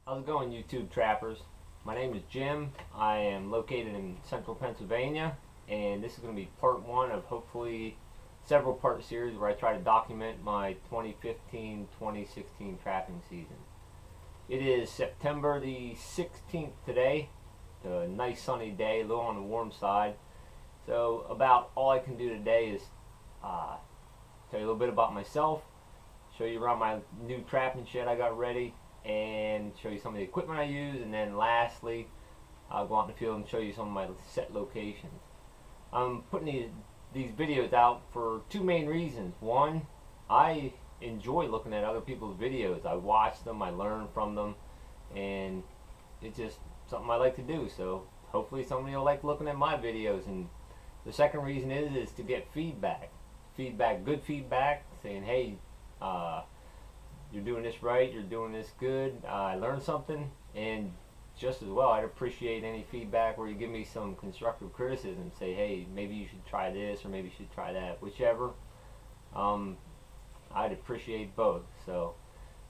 How's it going, YouTube trappers? My name is Jim. I am located in central Pennsylvania, and this is going to be part one of hopefully several part series where I try to document my 2015-2016 trapping season. It is September the 16th today. It's a nice sunny day, a little on the warm side. So about all I can do today is tell you a little bit about myself, show you around my new trapping shed I got ready, and show you some of the equipment I use, and then lastly I'll go out in the field and show you some of my set locations. I'm putting these videos out for two main reasons. One, I enjoy looking at other people's videos. I watch them, I learn from them, and it's just something I like to do. So hopefully somebody will like looking at my videos. And the second reason is to get feedback, good feedback, saying, hey, you're doing this right, you're doing this good, I learned something. And just as well, I'd appreciate any feedback where you give me some constructive criticism, say, hey, maybe you should try this, or maybe you should try that, whichever. I'd appreciate both. So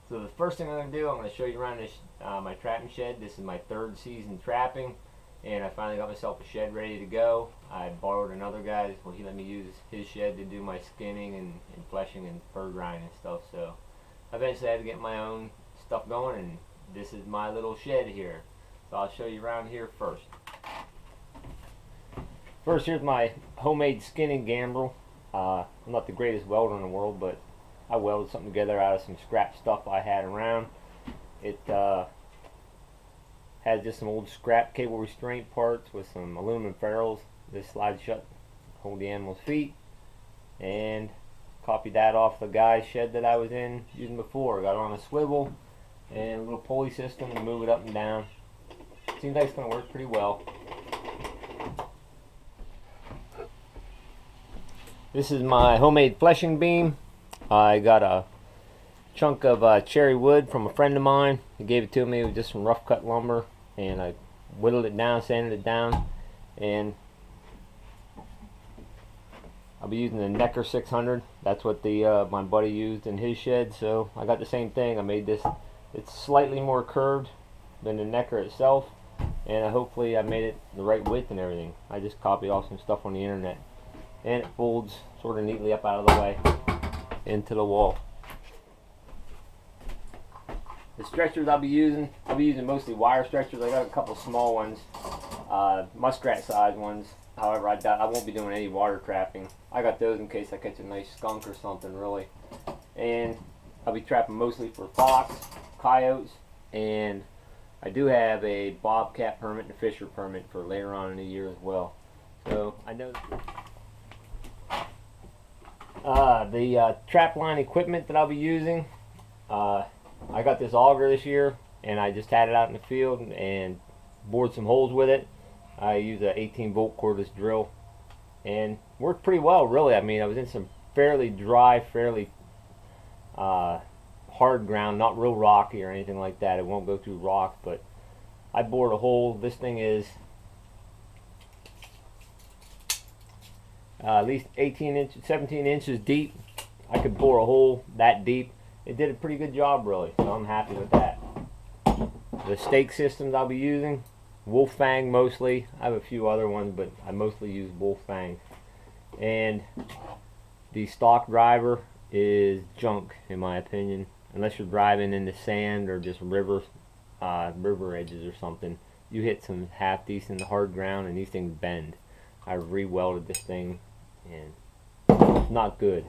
the first thing I'm going to do, I'm going to show you around this, my trapping shed. This is my third season trapping, and I finally got myself a shed ready to go. I borrowed another guy's, well, he let me use his shed to do my skinning and fleshing and fur grinding and stuff. So eventually I had to get my own stuff going, and this is my little shed here. So I'll show you around here first. First, here's my homemade skinning gambrel. I'm not the greatest welder in the world, but I welded something together out of some scrap stuff I had around. It has just some old scrap cable restraint parts with some aluminum ferrules. This slides shut, hold the animal's feet, and copied that off the guy's shed that I was in using before. Got it on a swivel and a little pulley system to move it up and down. Seems like it's going to work pretty well. This is my homemade fleshing beam. I got a chunk of cherry wood from a friend of mine. He gave it to me with just some rough cut lumber, and I whittled it down, sanded it down, and I'll be using the Necker 600. That's what the my buddy used in his shed. So I got the same thing. I made this. It's slightly more curved than the Necker itself, and hopefully I made it the right width and everything. I just copied off some stuff on the internet, and it folds sort of neatly up out of the way into the wall. The stretchers I'll be using mostly wire stretchers. I got a couple small ones, muskrat size ones. However, I won't be doing any water trapping. I got those in case I catch a nice skunk or something, really. And I'll be trapping mostly for fox, coyotes, and I do have a bobcat permit and a fisher permit for later on in the year as well. So I know the trap line equipment that I'll be using. I got this auger this year, and I just had it out in the field and bored some holes with it. I use a 18-volt cordless drill, and worked pretty well, really. I mean, I was in some fairly dry, fairly hard ground, not real rocky or anything like that. It won't go through rock, but I bored a hole. This thing is at least 18 inches, 17 inches deep. I could bore a hole that deep. It did a pretty good job, really, so I'm happy with that. The stake systems I'll be using, Wolfang mostly. I have a few other ones, but I mostly use Wolfang. And the stock driver is junk, in my opinion. Unless you're driving in the sand or just river edges or something, you hit some half decent hard ground and these things bend. I re-welded this thing, and it's not good.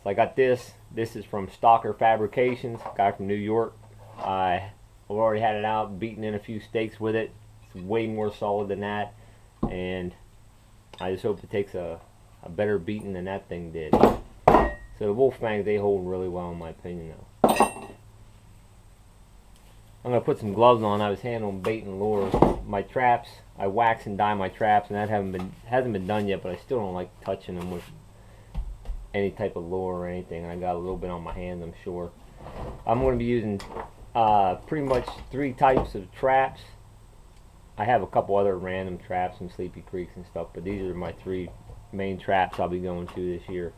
So I got this. This is from Stalker Fabrications, guy from New York. I've already had it out, beaten in a few stakes with it. It's way more solid than that, and I just hope it takes a better beating than that thing did. So the Wolffangs, they hold really well in my opinion though. I'm going to put some gloves on. I was handling bait and lure. My traps, I wax and dye my traps, and that hasn't been done yet, but I still don't like touching them with any type of lure or anything. I got a little bit on my hands, I'm sure. I'm going to be using pretty much 3 types of traps. I have a couple other random traps, some Sleepy Creeks and stuff, but these are my 3 main traps I'll be going to this year.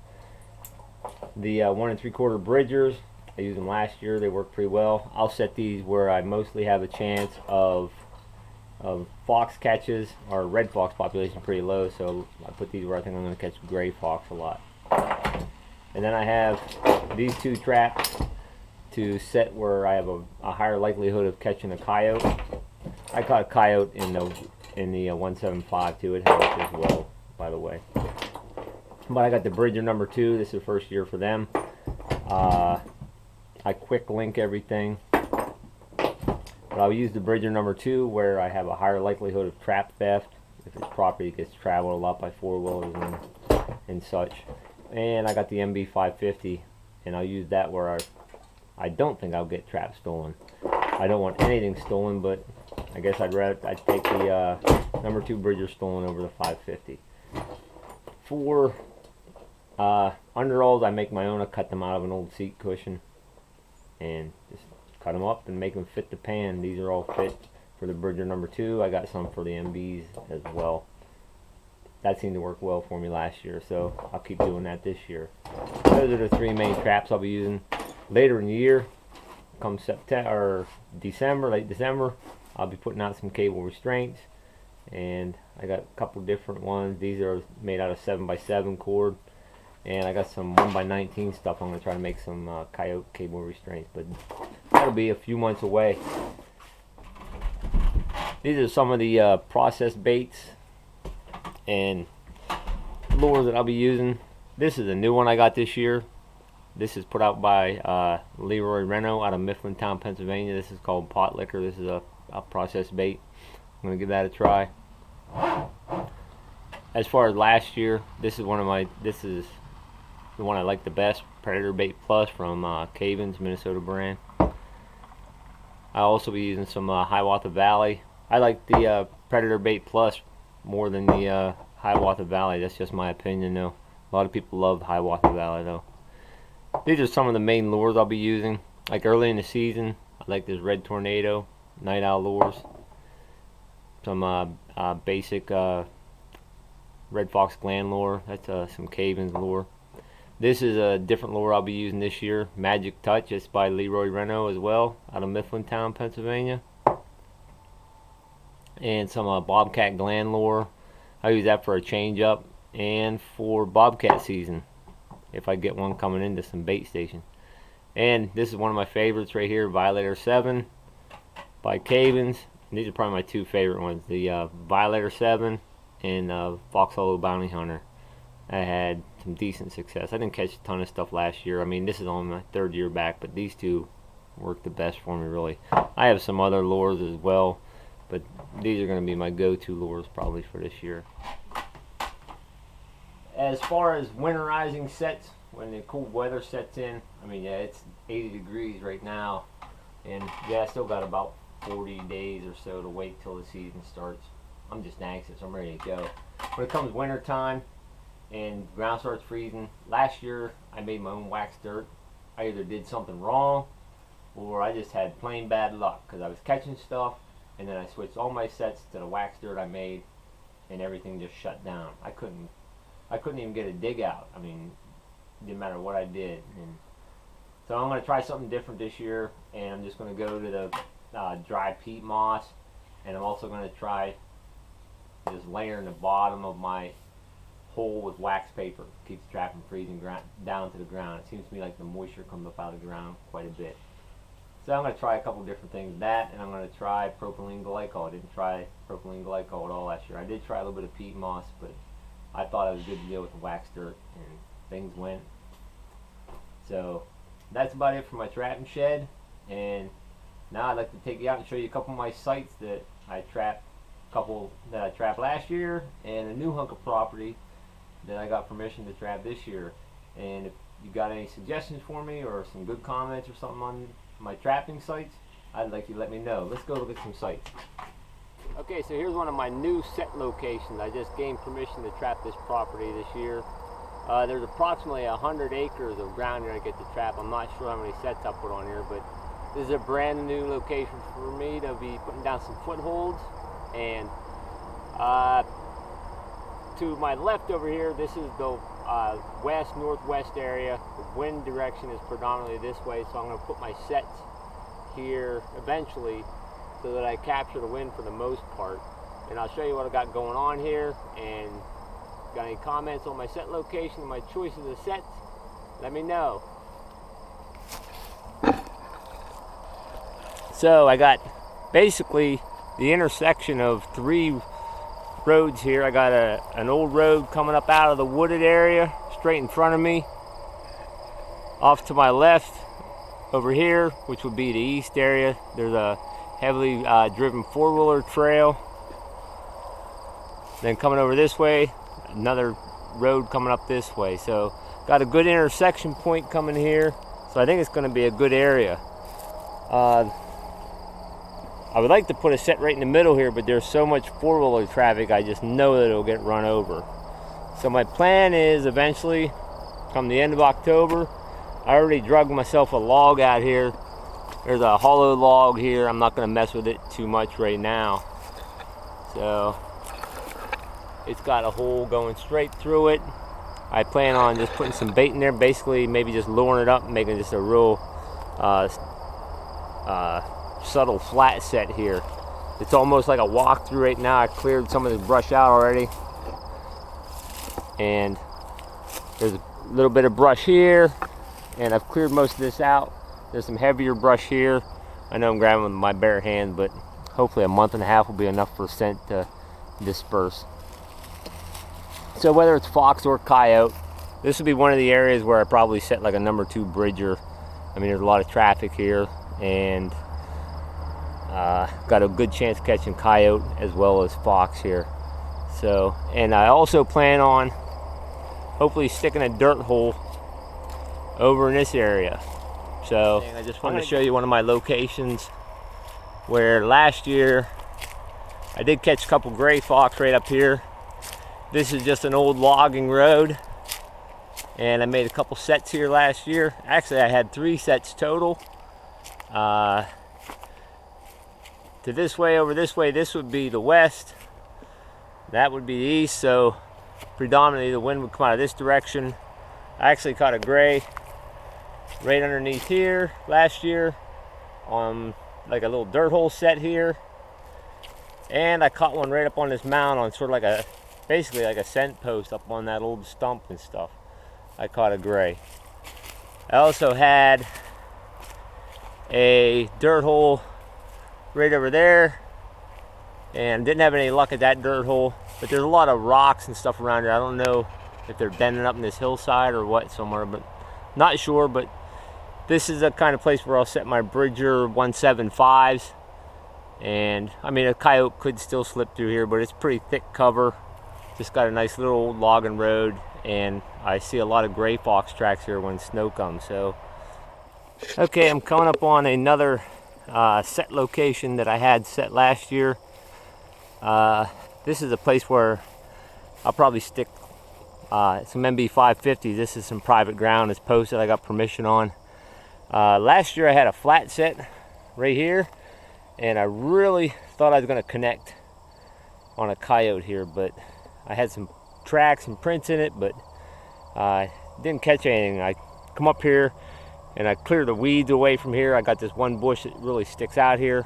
The 1 3/4 bridgers, I used them last year. They worked pretty well. I'll set these where I mostly have a chance of fox catches. Our red fox population pretty low, so I put these where I think I'm going to catch gray fox a lot. And then I have these two traps to set where I have a higher likelihood of catching a coyote. I caught a coyote in the 175 too. It helped as well, by the way. But I got the Bridger number 2. This is the first year for them. I quick link everything. But I'll use the Bridger number 2 where I have a higher likelihood of trap theft if his property gets traveled a lot by four-wheelers and such. And I got the MB 550, and I'll use that where I don't think I'll get traps stolen. I don't want anything stolen, but I guess I'd take the number 2 Bridger stolen over the 550. For underalls, I make my own. I cut them out of an old seat cushion and just cut them up and make them fit the pan. These are all fit for the Bridger number 2. I got some for the MBs as well. That seemed to work well for me last year, so I'll keep doing that this year. Those are the 3 main traps I'll be using later in the year. Come September or December, late December, I'll be putting out some cable restraints, and I got a couple different ones. These are made out of 7x7 cord, and I got some 1x19 stuff. I'm going to try to make some coyote cable restraints, but that'll be a few months away. These are some of the processed baits and lures that I'll be using. This is a new one I got this year. This is put out by Leroy Reno out of Mifflintown, Pennsylvania. This is called pot liquor. This is a processed bait. I'm gonna give that a try. As far as last year, this is the one I like the best, Predator Bait Plus from Caven's Minnesota brand. I'll also be using some Hiawatha Valley. I like the Predator Bait Plus more than the Hiawatha Valley. That's just my opinion though. A lot of people love Hiawatha Valley though. These are some of the main lures I'll be using. Like early in the season, I like this Red Tornado, Night Owl lures. Some basic Red Fox Gland lure. That's some Caven's lure. This is a different lure I'll be using this year. Magic Touch. It's by Leroy Reno as well, out of Mifflintown, Pennsylvania. And some Bobcat Gland lure. I'll use that for a change up and for bobcat season if I get one coming into some bait station. And this is one of my favorites right here, Violator 7 by Caven's. These are probably my 2 favorite ones, the Violator 7 and Fox Hollow Bounty Hunter. I had some decent success. I didn't catch a ton of stuff last year. I mean, this is only my 3rd year back, but these 2 worked the best for me really. I have some other lures as well, but these are going to be my go-to lures probably for this year. As far as winterizing sets, when the cold weather sets in, I mean, yeah, it's 80 degrees right now, and yeah, I still got about 40 days or so to wait till the season starts. I'm just anxious. I'm ready to go. When it comes winter time and ground starts freezing, last year I made my own wax dirt. I either did something wrong or I just had plain bad luck because I was catching stuff and then I switched all my sets to the wax dirt I made and everything just shut down. I couldn't even get a dig out. I mean, it didn't matter what I did. And so I'm going to try something different this year, and I'm just going to go to the dry peat moss, and I'm also going to try just layering the bottom of my hole with wax paper. Keeps the trap from freezing down to the ground. It seems to me like the moisture comes up out of the ground quite a bit. So I'm going to try a couple different things. That, and I'm going to try propylene glycol. I didn't try propylene glycol at all last year. I did try a little bit of peat moss, but I thought it was good to deal with the wax dirt, and things went. So that's about it for my trapping shed. And now I'd like to take you out and show you a couple of my sites that I trapped. A couple that I trapped last year, and a new hunk of property that I got permission to trap this year. And if you got any suggestions for me or some good comments or something on my trapping sites, I'd like you to let me know. Let's go look at some sites. Okay, so here's one of my new set locations. I just gained permission to trap this property this year. There's approximately 100 acres of ground here I get to trap. I'm not sure how many sets I'll put on here, but this is a brand new location for me to be putting down some footholds. And to my left over here, this is the west-northwest area. The wind direction is predominantly this way, so I'm going to put my sets here eventually so that I capture the wind for the most part. And I'll show you what I got going on here, and got any comments on my set location and my choices of sets, let me know. So I got basically the intersection of 3 roads here. I got an old road coming up out of the wooded area straight in front of me. Off to my left over here, which would be the east area, there's a heavily driven 4-wheeler trail. Then coming over this way, another road coming up this way. So got a good intersection point coming here, so I think it's going to be a good area. I would like to put a set right in the middle here, but there's so much 4-wheeler traffic, I just know that it'll get run over. So my plan is eventually, come the end of October, I already drug myself a log out here. There's a hollow log here. I'm not going to mess with it too much right now. So it's got a hole going straight through it. I plan on just putting some bait in there, basically maybe just luring it up and making just a real subtle flat set here. It's almost like a walkthrough right now. I cleared some of this brush out already, and there's a little bit of brush here, and I've cleared most of this out. There's some heavier brush here. I know I'm grabbing with my bare hand, but hopefully a month and a half will be enough for scent to disperse. So whether it's fox or coyote, this would be one of the areas where I probably set like a number 2 bridger. I mean, there's a lot of traffic here, and got a good chance of catching coyote as well as fox here. So, and I also plan on hopefully sticking a dirt hole over in this area. So I just wanted to show you one of my locations where last year I did catch a couple gray fox right up here. This is just an old logging road, and I made a couple sets here last year. Actually, I had 3 sets total. To this way, over this way, this would be the west, that would be the east, so predominantly the wind would come out of this direction. I actually caught a gray right underneath here last year on like a little dirt hole set here, and I caught one right up on this mound on sort of like a, basically like a scent post up on that old stump and stuff. I caught a gray. I also had a dirt hole right over there, and didn't have any luck at that dirt hole, but there's a lot of rocks and stuff around here. I don't know if they're bending up in this hillside or what somewhere, but not sure. But this is the kind of place where I'll set my Bridger 175s, and I mean a coyote could still slip through here, but it's pretty thick cover. Just got a nice little old logging road, and I see a lot of gray fox tracks here when snow comes. So okay, I'm coming up on another set location that I had set last year. This is a place where I'll probably stick some MB550s. This is some private ground. It's posted. I got permission on. Last year I had a flat set right here, and I really thought I was going to connect on a coyote here, but I had some tracks and prints in it, but didn't catch anything. I come up here and I clear the weeds away from here. I got this one bush that really sticks out here.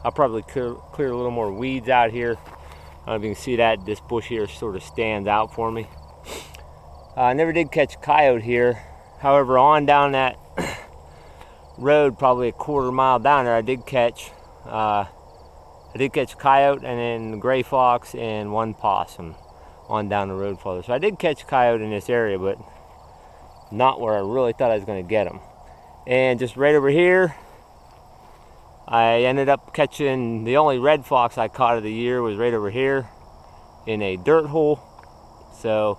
I'll probably clear a little more weeds out here. I don't know if you can see that. This bush here sort of stands out for me. I never did catch coyote here. However, on down that road, probably a quarter mile down there, I did catch coyote, and then gray fox and 1 possum on down the road further. So I did catch coyote in this area, but not where I really thought I was going to get them. And just right over here, I ended up catching, the only red fox I caught of the year was right over here in a dirt hole. So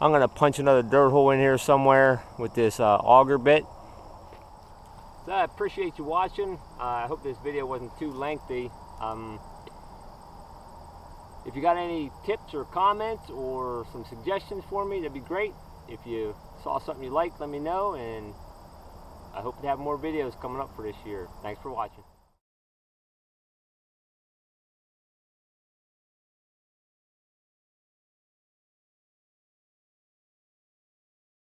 I'm going to punch another dirt hole in here somewhere with this auger bit. So I appreciate you watching. I hope this video wasn't too lengthy. If you got any tips or comments or some suggestions for me, that'd be great. If you saw something you liked, let me know, and I hope to have more videos coming up for this year. Thanks for watching.